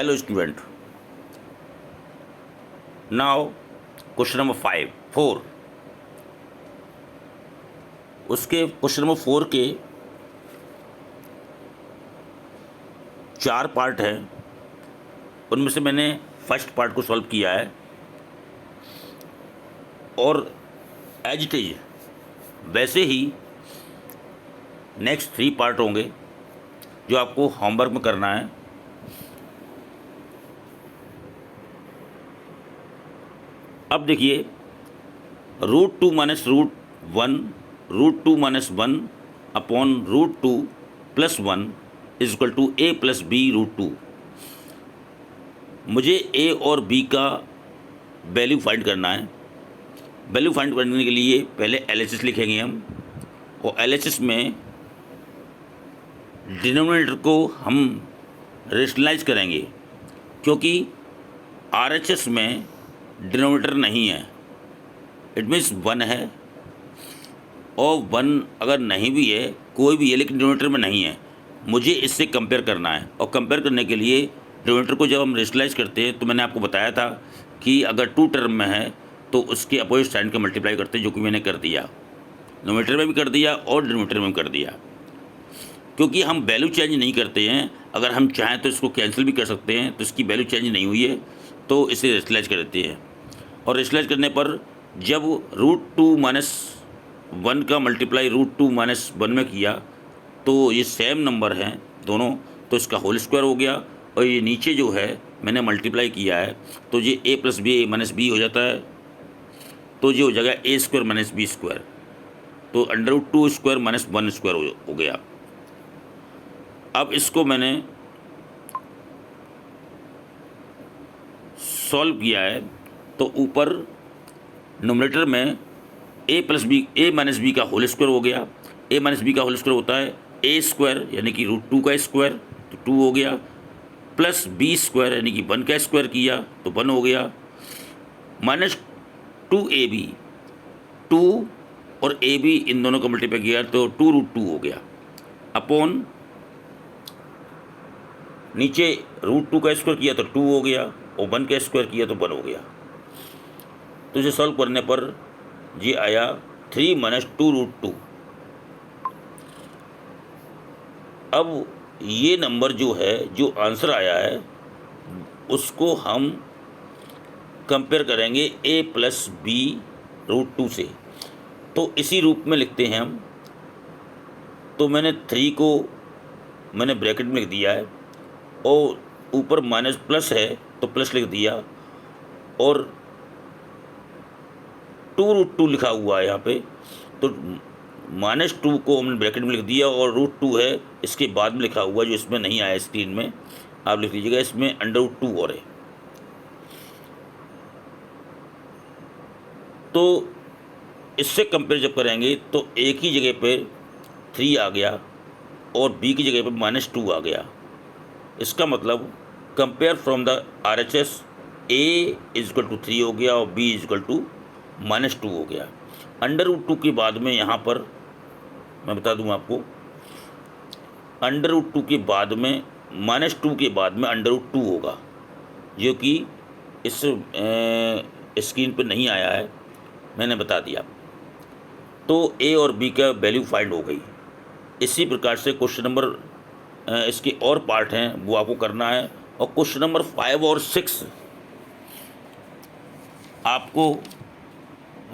Hello student, now question number 4। उसके question number 4 के 4 part हैं। उनमें से मैंने फर्स्ट पार्ट को सॉल्व किया है और एज इट इज वैसे ही नेक्स्ट 3 पार्ट होंगे जो आपको होमवर्क में करना है। अब देखिए, √2 minus √1 √2 minus 1 upon √2 plus 1 is equal to a plus b √2। मुझे a और b का वैल्यू फाइंड करना है। वैल्यू फाइंड करने के लिए पहले LHS लिखेंगे हम, और LHS में डिनोमिनेटर को हम रेशनलाइज करेंगे, क्योंकि RHS में डिनोमिनेटर नहीं है। इट मीन्स 1 है, और 1 अगर नहीं भी है, कोई भी है, लेकिन डिनोमिनेटर में नहीं है। मुझे इससे कंपेयर करना है, और कंपेयर करने के लिए डिनोमिनेटर को जब हम रेशनलाइज करते हैं तो मैंने आपको बताया था कि अगर 2 टर्म में है तो उसके अपोजिट साइन का मल्टीप्लाई करते हैं, जो कि मैंने कर दिया। नोमिनेटर में भी कर दिया और डिनोमिनेटर में भी कर दिया, क्योंकि हम वैल्यू चेंज नहीं करते हैं। अगर हम चाहें तो इसको कैंसिल भी कर सकते हैं, तो इसकी वैल्यू चेंज नहीं हुई है तो इसे रेशनलाइज कर देते हैं। और रेशनलाइज करने पर जब √2 माइनस 1 का मल्टीप्लाई √2 माइनस 1 में किया तो ये सेम नंबर हैं दोनों, तो इसका होल स्क्वायर हो गया। और ये नीचे जो है मैंने मल्टीप्लाई किया है तो ये a plus b minus b हो जाता है, तो ये हो जाएगा a² माइनस b²। तो √2 स्क्वायर माइनस 1 स्क्वायर हो गया। अब इसको मैंने सॉल्व किया है तो ऊपर नोमिनेटर में a माइनस बी का होल स्क्वायर हो गया। a माइनस बी का होल स्क्वायर होता है a² यानी कि √2 का स्क्वायर, तो 2 हो गया, प्लस b² यानी कि 1 का स्क्वायर किया तो 1 हो गया, माइनस 2ab, 2 और ab इन दोनों का मल्टीप्लाई किया तो 2√2 हो गया, अपॉन नीचे √2 का स्क्वायर किया तो 2 हो गया, और 1 का स्क्वायर किया तो 1 हो गया। तो इसे सॉल्व करने पर ये आया 3 माइनस 2√2। अब ये नंबर जो है, जो आंसर आया है, उसको हम कंपेयर करेंगे a प्लस बी √2 से। तो इसी रूप में लिखते हैं हम। तो मैंने 3 को मैंने ब्रैकेट में लिख दिया है, और ऊपर माइनस प्लस है तो प्लस लिख दिया, और 2√2 लिखा हुआ है यहाँ पे, तो -2 को हमने ब्रैकेट में लिख दिया, और √2 है इसके बाद में लिखा हुआ, जो इसमें नहीं आया स्क्रीन में, आप लिख लीजिएगा, इसमें √2 और है। तो इससे कंपेयर जब करेंगे तो a की जगह पे 3 आ गया और b की जगह पे -2 आ गया। इसका मतलब compare from the RHS a = 3 हो गया और b = -2 हो गया। √2 के बाद में यहाँ पर मैं बता दूँ आपको, √2 के बाद में -2 के बाद में √2 होगा, जो कि इस स्क्रीन पर नहीं आया है, मैंने बता दिया। तो a और b का वैल्यू फाइंड हो गई। इसी प्रकार से क्वेश्चन नंबर इसके और पार्ट हैं वो आपको करना है, और क्वेश्चन नंबर 5 और 6 आपको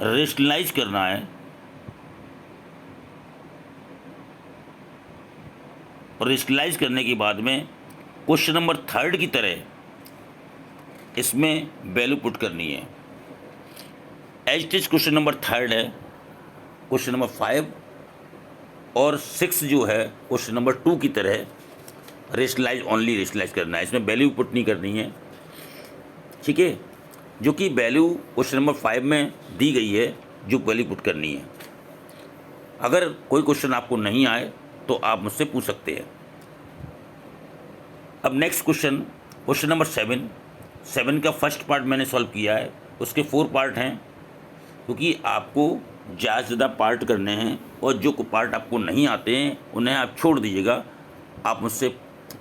रेशनलाइज करना है, और रेशनलाइज करने के बाद में क्वेश्चन नंबर 3 की तरह इसमें वैल्यू पुट करनी है। As it is question number 3 है। क्वेश्चन नंबर 5 और 6 जो है क्वेश्चन नंबर 2 की तरह ओनली रेशनलाइज करना है, इसमें वैल्यू पुट नहीं करनी है, ठीक है। जो कि वैल्यू क्वेश्चन नंबर 5 में दी गई है, जो वैल्यू पुट करनी है। अगर कोई क्वेश्चन आपको नहीं आए तो आप मुझसे पूछ सकते हैं। अब नेक्स्ट क्वेश्चन नंबर 7 का फर्स्ट पार्ट मैंने सॉल्व किया है, उसके 4 पार्ट हैं, क्योंकि आपको ज़्यादा से ज़्यादा पार्ट करने हैं, और जो पार्ट आपको नहीं आते हैं उन्हें आप छोड़ दीजिएगा। आप मुझसे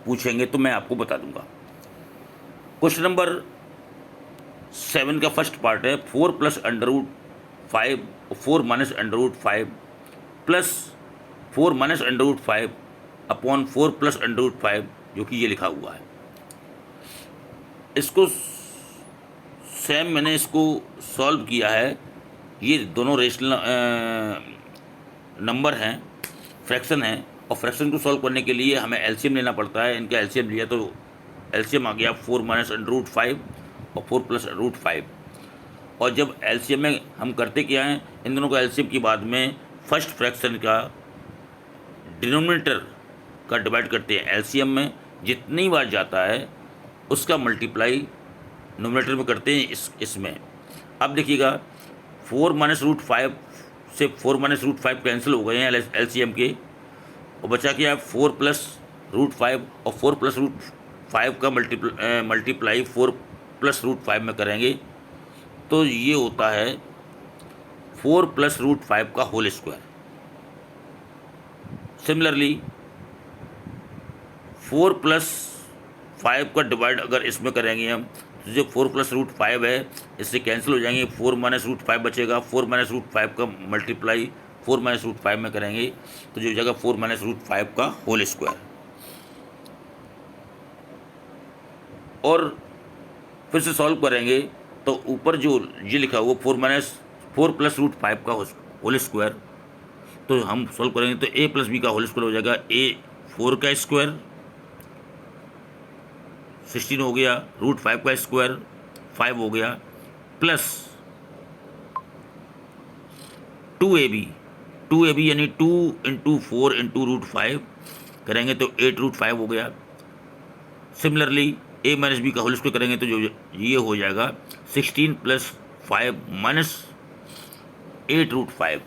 पूछेंगे तो मैं आपको बता दूंगा। क्वेश्चन नंबर 7 का फर्स्ट पार्ट है 4 plus under root 5 4 minus under root 5 plus 4 minus under root 5 upon 4 plus under root 5, जो कि ये लिखा हुआ है। इसको सेम मैंने इसको सॉल्व किया है। ये दोनों रेशनल नंबर हैं, फ्रैक्शन हैं, और फ्रैक्शन को सॉल्व करने के लिए हमें एलसीएम लेना पड़ता है। इनका एलसीएम लिया तो एलसीएम आ गया 4 माइनस अंडर रूट 5 और 4 प्लस रूट 5। और जब एलसीएम में हम करते क्या हैं, इन दोनों का एलसीएम के बाद में फर्स्ट फ्रैक्शन का डिनोमिनेटर का डिवाइड करते हैं एलसीएम में, जितनी बार जाता है उसका मल्टीप्लाई नोमिनेटर में करते हैं इसमें। अब देखिएगा 4 माइनस रूट 5 से 4 माइनस रूट 5 कैंसिल हो गए हैं एलसीएम के, और बचा क्या है 4 प्लस रूट 5, और 4 प्लस रूट 5 का मल्टीप्लाई 4 प्लस रूट 5 में करेंगे तो ये होता है 4 प्लस रूट 5 का होल स्क्वायर। सिमिलरली 4 प्लस 5 का डिवाइड अगर इसमें करेंगे हम, तो जो 4 प्लस रूट 5 है इससे कैंसिल हो जाएंगे, 4 माइनस रूट 5 बचेगा। 4 माइनस रूट 5 का मल्टीप्लाई 4 माइनस रूट 5 में करेंगे तो जो जगह 4 माइनस रूट 5 का होल स्क्वायर। और फिर से सॉल्व करेंगे तो ऊपर जो ये लिखा हुआ 4 प्लस रूट 5 का होल स्क्वायर, तो हम सॉल्व करेंगे तो a प्लस बी का होल स्क्वायर हो जाएगा। a 4 का स्क्वायर 16 हो गया, रूट 5 का स्क्वायर 5 हो गया, प्लस 2ab यानी 2 इंटू 4 इंटू रूट 5 करेंगे तो 8 रूट 5 हो गया। सिमिलरली a माइनस बी का होल स्क्वायर करेंगे तो जो ये हो जाएगा 16 प्लस 5 माइनस 8 रूट 5,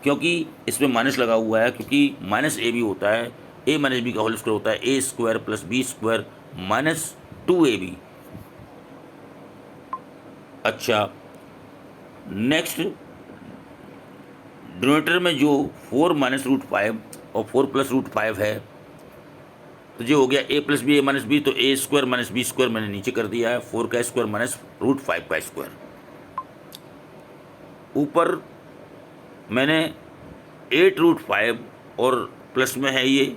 क्योंकि इसमें माइनस लगा हुआ है, क्योंकि माइनस ए बी होता है, a माइनस बी का होल स्क्वायर होता है a square plus b square minus 2ab। अच्छा, नेक्स्ट डिनोमिनेटर में जो 4 माइनस रूट 5 और 4 प्लस रूट 5 है तो जो हो गया a plus b, a minus b, तो a square minus b square मैंने नीचे कर दिया है, 4 का स्क्वायर माइनस रूट 5 का स्क्वायर। ऊपर मैंने 8 रूट 5 और प्लस में है ये,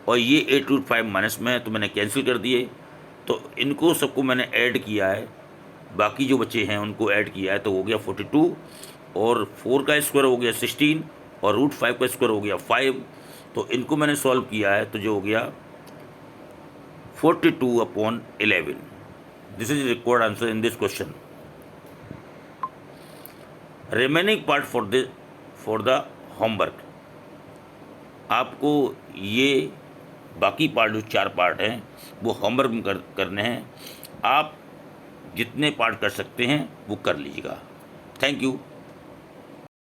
और ये 8 रूट 5 माइनस में है, तो मैंने कैंसिल कर दिए। तो इनको सबको मैंने ऐड किया है, बाकी जो बच्चे हैं उनको ऐड किया है, तो हो गया 42, और 4 का स्क्वायर हो गया 16, और रूट 5 का स्क्वायर हो गया 5। तो इनको मैंने सॉल्व किया है तो जो हो गया 42/11। This is required answer in this question. Remaining part for the homework, आपको ये बाकी पार्ट जो 4 पार्ट हैं वो होमवर्क में करने हैं। आप जितने पार्ट कर सकते हैं वो कर लीजिएगा। Thank you.